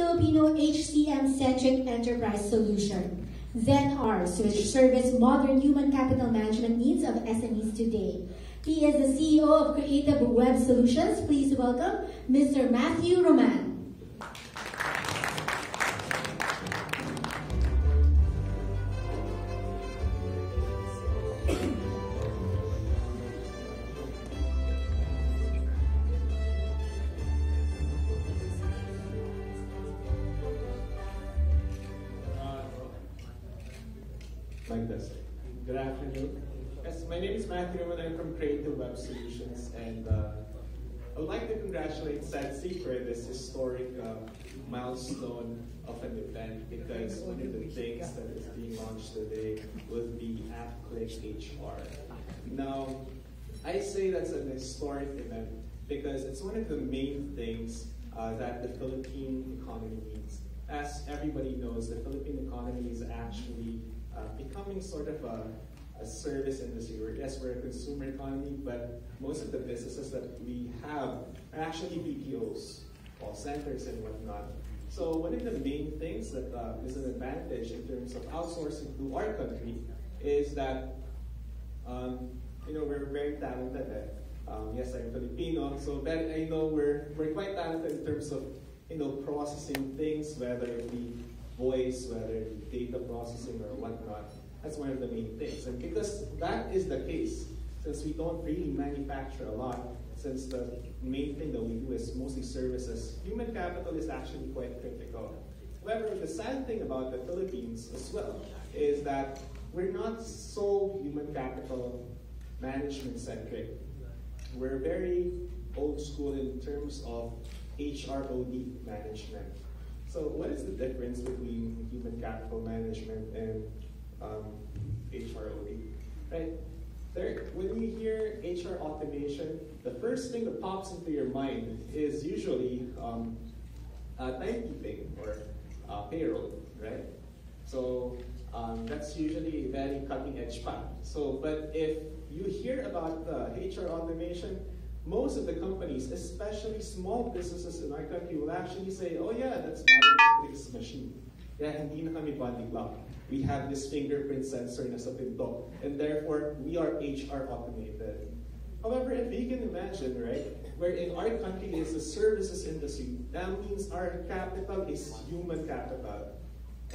Filipino HCM-centric enterprise solution, ZenRs, which service modern human capital management needs of SMEs today. He is the CEO of Creative Web Solutions. Please welcome Mr. Matthew Roman. Like this. Good afternoon. Yes, my name is Matthew and I'm from Creative Web Solutions, and I would like to congratulate SEDSI for this historic milestone of an event, because one of the things that is being launched today was the AppClick HR. Now, I say that's an historic event because it's one of the main things that the Philippine economy needs. As everybody knows, the Philippine economy is actually becoming sort of a service industry. Yes, we're a consumer economy, but most of the businesses that we have are actually BPOs, call centers and whatnot. So one of the main things that is an advantage in terms of outsourcing to our country is that we're very talented. Yes, I'm Filipino, so I know we're quite talented in terms of processing things, whether it be voice, whether it be data processing or whatnot. That's one of the main things. And because that is the case, since we don't really manufacture a lot, since the main thing that we do is mostly services, human capital is actually quite critical. However, the sad thing about the Philippines as well is that we're not so human capital management centric. We're very old school in terms of HROD management. So what is the difference between human capital management and HROD? Right? When you hear HR automation, the first thing that pops into your mind is usually timekeeping or payroll, right? So that's usually a very cutting edge path. So, but if you hear about HR automation, most of the companies, especially small businesses in our country, will actually say, oh yeah, that's biometrics machine. Yeah, hindi na kami body block. We have this fingerprint sensor na sa pinto, and therefore, we are HR automated. However, if you can imagine, right, where in our country is the services industry, that means our capital is human capital.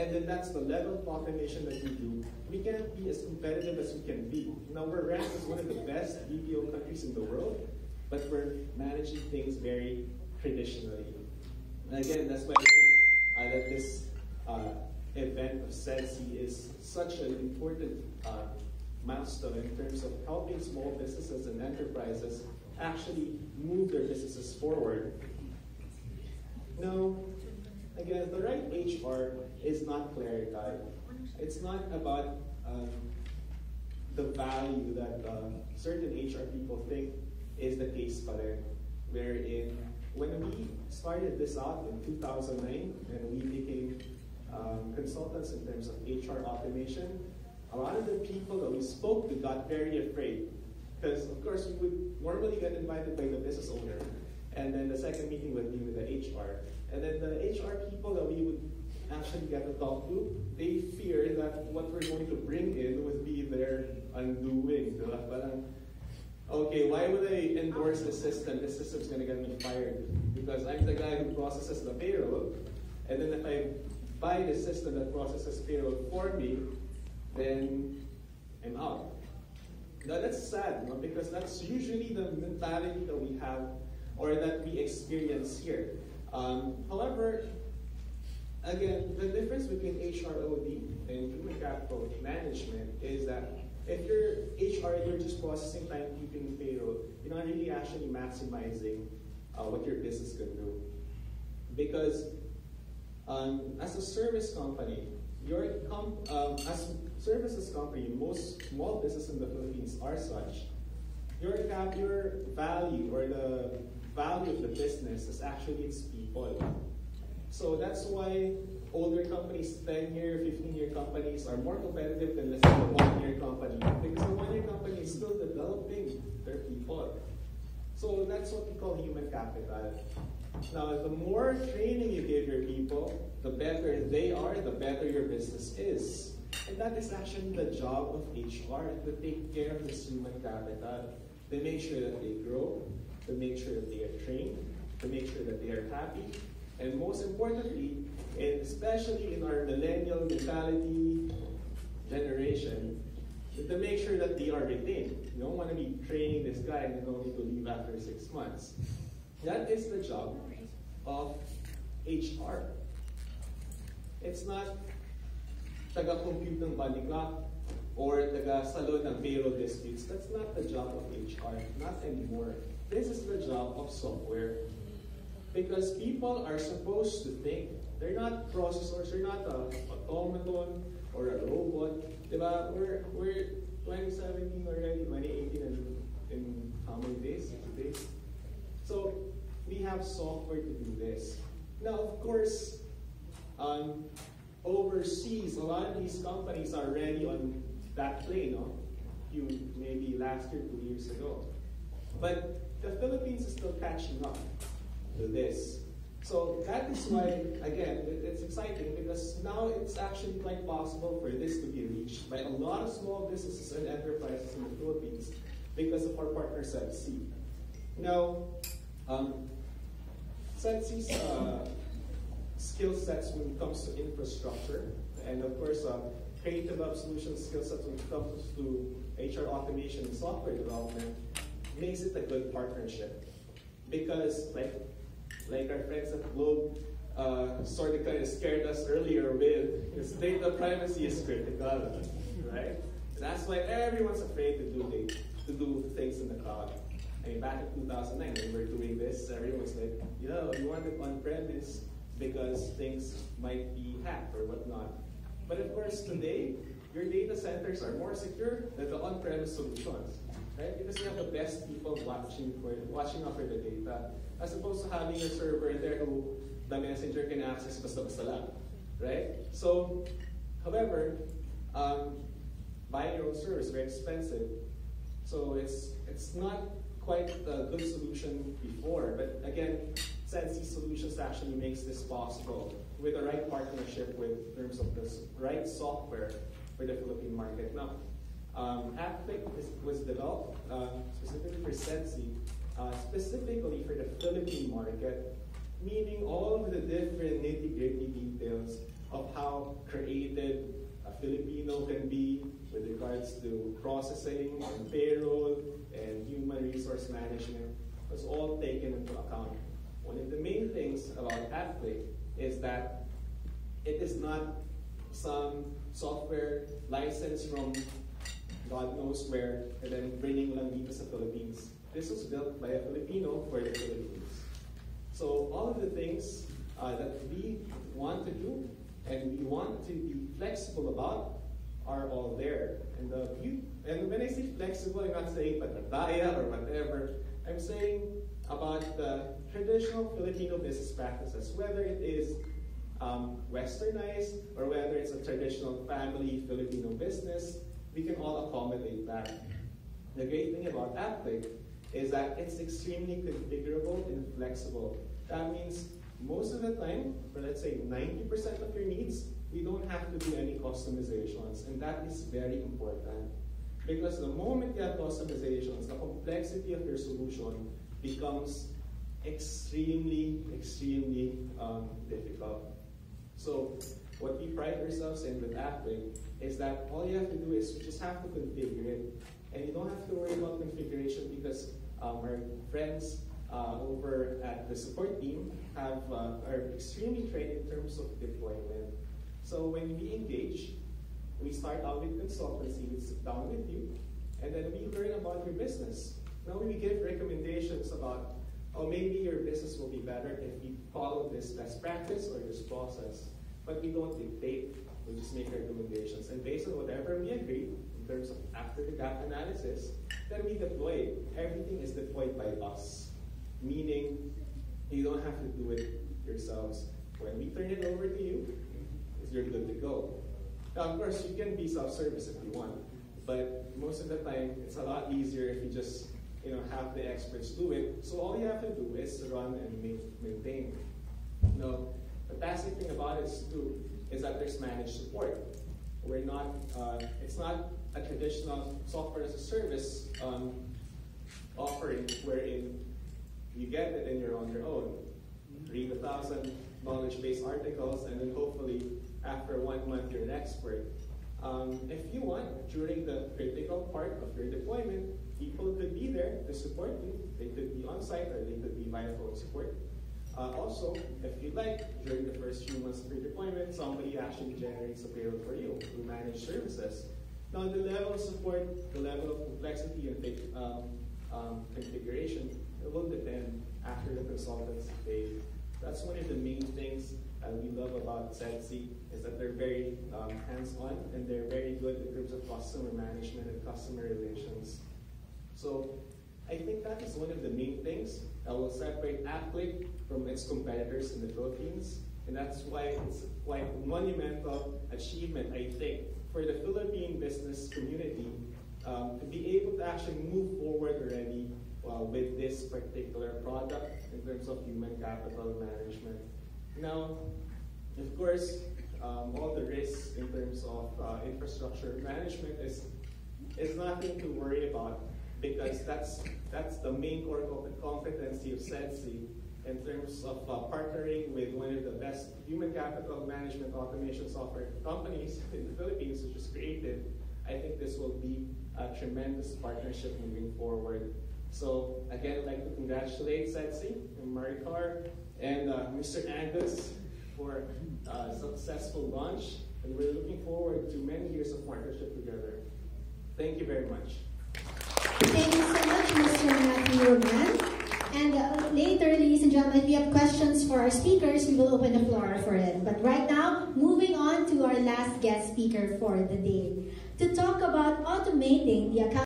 And then that's the level of automation that we do. We can't be as competitive as we can be. Now, we're ranked as one of the best BPO countries in the world, but we're managing things very traditionally. And again, that's why I think that this event of SEDSI is such an important milestone in terms of helping small businesses and enterprises actually move their businesses forward. Now, again, the right HR is not clerical. It's not about the value that certain HR people think is the case pa rin. Wherein, when we started this out in 2009, and we became consultants in terms of HR automation, a lot of the people that we spoke to got very afraid. Because, of course, we would normally get invited by the business owner, and then the second meeting would be with the HR. And then the HR people that we would actually get to talk to, they fear that what we're going to bring in would be their undoing. Parang, okay, why would I endorse the system? This system's going to get me fired because I'm the guy who processes the payroll, and then if I buy the system that processes payroll for me, then I'm out. Now that's sad, no? Because that's usually the mentality that we have or that we experience here. However, again, the difference between HROD and human capital management is that if you're HR, you're just processing timekeeping payroll, you're not really actually maximizing what your business can do. Because as a service company, as services company, most small businesses in the Philippines are such. Your value or the value of the business is actually its people. So that's why older companies, 10-year, 15-year companies are more competitive than, let's say, a 1-year company. Because the 1-year company is still developing their people. So that's what we call human capital. Now, the more training you give your people, people, the better they are, the better your business is. And that is actually the job of HR, to take care of this human capital. They make sure that they grow, to make sure that they are trained, to make sure that they are happy, and most importantly, and especially in our millennial mentality generation, to make sure that they are retained. You don't want to be training this guy and then only to leave after 6 months. That is the job of HR. It's not taga-compute ng body clock or taga-salo ng payroll disputes. That's not the job of HR, not anymore. This is the job of software. Because people are supposed to think. They're not processors, they're not an automaton or a robot. Diba? We're 2017 already, 2018 in how many days? 2 days? So we have software to do this. Now, of course, overseas, a lot of these companies are already on that plane, no? Maybe last year, 2 years ago. But the Philippines is still catching up to this. So that is why, again, it's exciting because now it's actually quite possible for this to be reached by a lot of small businesses and enterprises in the Philippines because of our partner SETC. Now, SETC's skill sets when it comes to infrastructure, and of course, Creative Web Solutions skill sets when it comes to HR automation and software development makes it a good partnership. Because, like our friends at Globe sort of kind of scared us earlier with, is data privacy is critical, right? That's why everyone's afraid to do things in the cloud. I mean, back in 2009, when we were doing this, everyone was like, yo, you want it on-premise because things might be hacked or whatnot. But of course, today, your data centers are more secure than the on-premise solutions, right? Because you have the best people watching out for the data, as opposed to having a server there who the messenger can access basta-basta lang, right? So, however, buying your own server is very expensive. So it's not quite a good solution before, but again, SETC Solutions actually makes this possible with the right partnership in terms of the right software for the Philippine market. Now, AppClick was developed specifically for SETC, specifically for the Philippine market, meaning all of the different nitty-gritty details of how creative a Filipino can be with regards to processing and payroll and human resource management was all taken into account. One of the main things about AppClick is that it is not some software license from God knows where and then bringing lang dito sa Philippines. This was built by a Filipino for the Philippines. So all of the things that we want to do and we want to be flexible about are all there. And when I say flexible, I'm not saying patadaya or whatever. I'm saying about the traditional Filipino business practices, whether it is westernized or whether it's a traditional family Filipino business, we can all accommodate that. The great thing about AppClick is that it's extremely configurable and flexible. That means most of the time, for let's say 90% of your needs, we don't have to do any customizations, and that is very important. Because the moment you have customizations, the complexity of your solution becomes extremely, extremely difficult. So what we pride ourselves in with AppClick is that all you have to do is you just have to configure it. And you don't have to worry about configuration because our friends over at the support team are extremely trained in terms of deployment. So when we engage, we start out with consultancy, we sit down with you, and then we learn about your business. Now we give recommendations about, oh, maybe your business will be better if you follow this best practice or this process. But we don't dictate, we just make recommendations. And based on whatever we agree, in terms of after the gap analysis, then we deploy. Everything is deployed by us. Meaning, you don't have to do it yourselves. When we turn it over to you, you're good to go. Now, of course, you can be self-service if you want, but most of the time, it's a lot easier if you just have the experts do it. So all you have to do is run and maintain. Now, the fantastic thing about it is that there's managed support. We're not, it's not a traditional software as a service offering wherein you get it and you're on your own. Read 1,000 knowledge-based articles, and then hopefully after 1 month you're an expert. If you want, during the critical part of your deployment, people could be there to support you. They could be on site or they could be via phone support. Also, if you'd like, during the first few months of your deployment, somebody actually generates a payroll for you through managed services. Now, the level of support, the level of complexity and configuration, it will depend after the consultants phase. That's one of the main things we love about Sedsi, is that they're very hands-on and they're very good in terms of customer management and customer relations. So I think that is one of the main things that will separate AppClick from its competitors in the Philippines. And that's why it's quite a monumental achievement, I think, for the Philippine business community to be able to actually move forward already with this particular product in terms of human capital management. Now, of course, all the risks in terms of infrastructure management is nothing to worry about, because that's the main core competency of Sedsi in terms of partnering with one of the best human capital management automation software companies in the Philippines, which is Creative. I think this will be a tremendous partnership moving forward. So again, I'd like to congratulate Sedsi and Maricar and Mr. Angus for a successful launch, and we're looking forward to many years of partnership together. Thank you very much. Thank you so much, Mr. Matthew Roman. And later, ladies and gentlemen, if you have questions for our speakers, we will open the floor for it. But right now, moving on to our last guest speaker for the day to talk about automating the account.